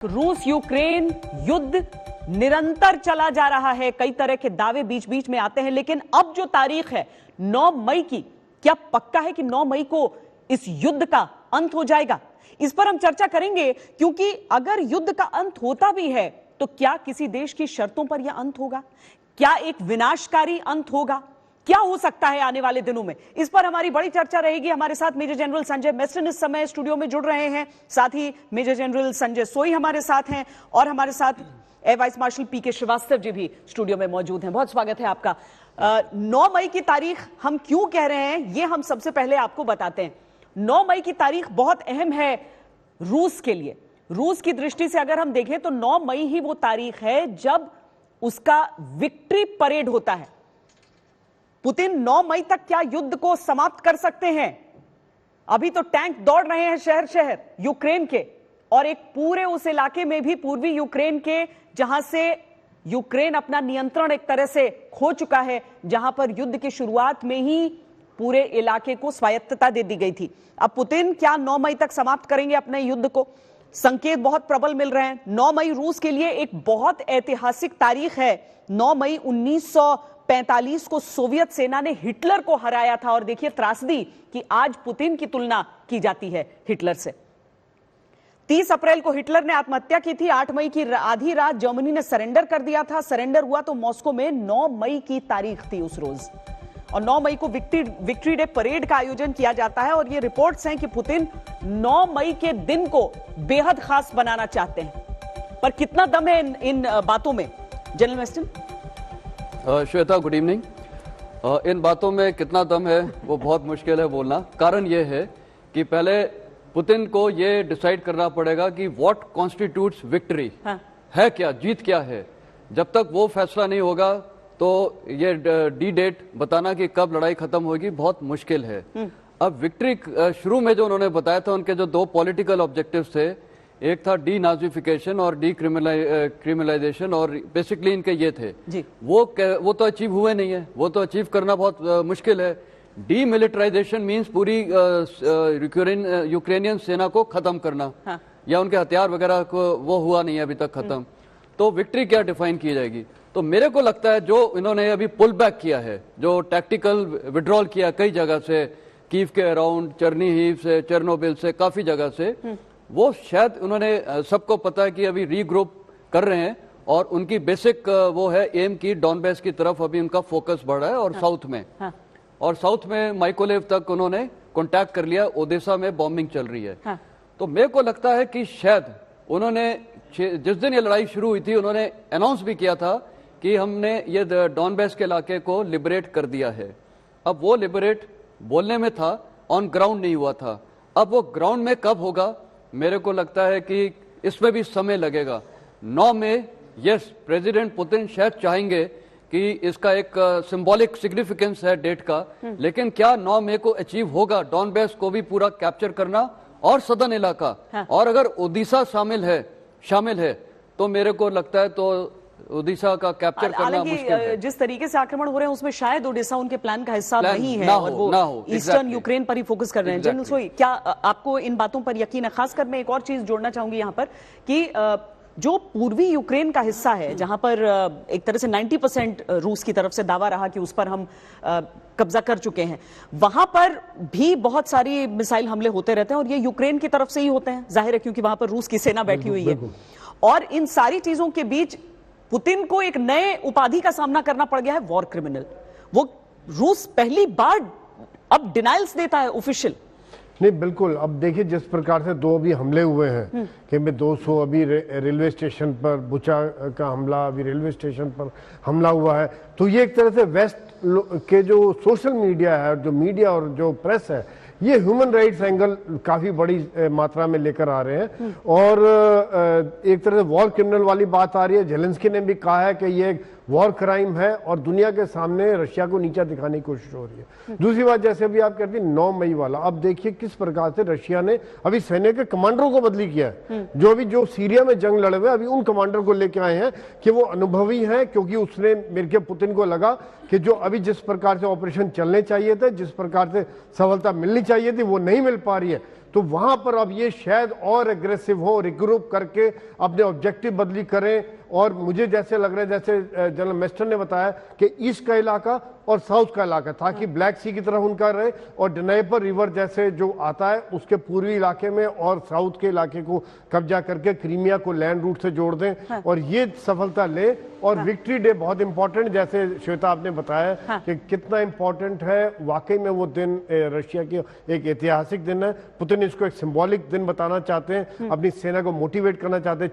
रूस यूक्रेन युद्ध निरंतर चला जा रहा है। कई तरह के दावे बीच बीच में आते हैं, लेकिन अब जो तारीख है 9 मई की, क्या पक्का है कि 9 मई को इस युद्ध का अंत हो जाएगा? इस पर हम चर्चा करेंगे, क्योंकि अगर युद्ध का अंत होता भी है तो क्या किसी देश की शर्तों पर यह अंत होगा? क्या एक विनाशकारी अंत होगा? क्या हो सकता है आने वाले दिनों में? इस पर हमारी बड़ी चर्चा रहेगी। हमारे साथ मेजर जनरल संजय मेस्टन इस समय स्टूडियो में जुड़ रहे हैं, साथ ही मेजर जनरल संजय सोई हमारे साथ हैं और हमारे साथ एयर वाइस मार्शल पीके श्रीवास्तव जी भी स्टूडियो में मौजूद हैं। बहुत स्वागत है आपका। 9 मई की तारीख हम क्यों कह रहे हैं, ये हम सबसे पहले आपको बताते हैं। 9 मई की तारीख बहुत अहम है रूस के लिए। रूस की दृष्टि से अगर हम देखें तो 9 मई ही वो तारीख है जब उसका विक्ट्री परेड होता है। पुतिन 9 मई तक क्या युद्ध को समाप्त कर सकते हैं? अभी तो टैंक दौड़ रहे हैं शहर शहर यूक्रेन के, और एक पूरे उस इलाके में भी, पूर्वी यूक्रेन के, जहां से यूक्रेन अपना नियंत्रण एक तरह से खो चुका है, जहां पर युद्ध की शुरुआत में ही पूरे इलाके को स्वायत्तता दे दी गई थी। अब पुतिन क्या 9 मई तक समाप्त करेंगे अपने युद्ध को? संकेत बहुत प्रबल मिल रहे हैं। 9 मई रूस के लिए एक बहुत ऐतिहासिक तारीख है। 9 मई 1945 को सोवियत सेना ने हिटलर को हराया था, और देखिए त्रासदी कि आज पुतिन की तुलना की जाती है हिटलर से। 30 अप्रैल को हिटलर ने आत्महत्या की थी। 8 मई की आधी रात जर्मनी ने सरेंडर कर दिया था। सरेंडर हुआ तो मॉस्को में 9 मई की तारीख थी उस रोज, और 9 मई को विक्ट्री डे परेड का आयोजन किया जाता है। और ये रिपोर्ट्स हैं कि पुतिन 9 मई के दिन को बेहद खास बनाना चाहते हैं, पर कितना दम है इन बातों में? General Meston. Shweta, good evening. इन बातों में कितना दम है वो बहुत मुश्किल है बोलना। कारण ये है कि पहले पुतिन को ये डिसाइड करना पड़ेगा कि व्हाट कॉन्स्टिट्यूट्स विक्ट्री, है क्या, जीत क्या है। जब तक वो फैसला नहीं होगा तो ये डी डेट बताना कि कब लड़ाई खत्म होगी बहुत मुश्किल है। अब विक्ट्री शुरू में जो उन्होंने बताया था, उनके जो 2 पॉलिटिकल ऑब्जेक्टिव्स थे, एक था डी नाजिफिकेशन और डी क्रिमिनलाइजेशन, और बेसिकली इनके ये थे जी। वो तो अचीव हुए नहीं है, वो तो अचीव करना बहुत मुश्किल है। डी मिलिटराइजेशन मीन्स पूरी यूक्रेनियन सेना को खत्म करना, या उनके हथियार वगैरह को, वो हुआ नहीं है अभी तक खत्म। तो विक्ट्री क्या डिफाइन की जाएगी? तो मेरे को लगता है जो इन्होंने अभी पुल बैक किया है, जो टैक्टिकल विड्रॉल किया कई जगह से, कीव के अराउंड, चर्नीहिव से, चेरनोबिल से, काफी जगह से, वो शायद उन्होंने, सबको पता है कि अभी रीग्रुप कर रहे हैं, और उनकी बेसिक वो है एम की डॉनबेस की तरफ अभी उनका फोकस बढ़ रहा है, और साउथ में, और साउथ में माइकोलेव तक उन्होंने कॉन्टैक्ट कर लिया। ओडेसा में बॉम्बिंग चल रही है। तो मेरे को लगता है कि शायद उन्होंने जिस दिन ये लड़ाई शुरू हुई थी, उन्होंने अनाउंस भी किया था कि हमने ये डॉनबेस के इलाके को लिबरेट कर दिया है। अब वो लिबरेट बोलने में था, ऑन ग्राउंड नहीं हुआ था। अब वो ग्राउंड में कब होगा, मेरे को लगता है कि इसमें भी समय लगेगा। 9 में यस, प्रेसिडेंट पुतिन शायद चाहेंगे कि इसका एक सिंबॉलिक सिग्निफिकेंस है डेट का, लेकिन क्या 9 मई को अचीव होगा डॉनबेस को भी पूरा कैप्चर करना और सदर्न इलाका? और अगर ओडिशा शामिल है तो मेरे को लगता है तो ओडिशा का कैप्चर करना मुश्किल है। जिस तरीके से आक्रमण हो रहे हैं उसमें शायद ओडिशा उनके प्लान का हिस्सा नहीं है, और वो ईस्टर्न यूक्रेन पर ही फोकस कर रहे हैं। जनरल सोई, क्या आपको इन बातों पर यकीन है? खासकर मैं एक और चीज जोड़ना चाहूंगी यहाँ पर कि जो पूर्वी यूक्रेन का हिस्सा है, जहां पर एक तरह से 90% रूस की तरफ से दावा रहा कि उस पर हम कब्जा कर चुके हैं, वहां पर भी बहुत सारी मिसाइल हमले होते रहते हैं, और ये यूक्रेन की तरफ से ही होते हैं, जाहिर है, क्योंकि वहां पर रूस की सेना बैठी हुई है। और इन सारी चीजों के बीच पुतिन को एक नए उपाधि का सामना करना पड़ गया है, वॉर क्रिमिनल। वो रूस पहली बार अब डिनाइल्स देता है ऑफिशियल। नहीं, बिल्कुल। अब देखिए जिस प्रकार से 2 अभी हमले हुए हैं कि 200 अभी रेलवे स्टेशन पर, बुचा का हमला, अभी रेलवे स्टेशन पर हमला हुआ है, तो ये एक तरह से वेस्ट के जो सोशल मीडिया है, जो मीडिया और जो प्रेस है, ये ह्यूमन राइट्स एंगल काफी बड़ी मात्रा में लेकर आ रहे हैं, और एक तरह से वॉर क्रिमिनल वाली बात आ रही है। जेलेंस्की ने भी कहा है कि ये वॉर क्राइम है, और दुनिया के सामने रशिया को नीचा दिखाने की कोशिश हो रही है। दूसरी बात, जैसे अभी आप कहते हैं 9 मई वाला, अब देखिए किस प्रकार से रशिया ने अभी सैन्य के कमांडरों को बदली किया है। जो सीरिया में जंग लड़े हुए, अभी उन कमांडर को लेके आए हैं कि वो अनुभवी हैं, क्योंकि उसने मेरे पुतिन को लगा कि जो अभी जिस प्रकार से ऑपरेशन चलने चाहिए थे, जिस प्रकार से सफलता मिलनी चाहिए थी, वो नहीं मिल पा रही है। तो वहां पर अब ये शायद और एग्रेसिव हो, रिग्रुप करके अपने ऑब्जेक्टिव बदली करें। और मुझे जैसे लग रहा है, जैसे जनरल मेस्टर ने बताया कि ईस्ट का इलाका और साउथ का इलाका ताकि ब्लैक सी की तरफ उनका रहे, और डनेपर रिवर जैसे जो आता है उसके पूर्वी इलाके में और साउथ के इलाके को कब्जा करके क्रीमिया को लैंड रूट से जोड़ दें और ये सफलता ले। और विक्ट्री डे बहुत इंपॉर्टेंट, जैसे श्वेता आपने बताया कि कितना इंपॉर्टेंट है वाकई में वो दिन रशिया की एक ऐतिहासिक दिन है। पुतिन इसको एक सिंबॉलिक दिन बताना चाहते हैं, अपनी सेना को मोटिवेट करना चाहते हैं।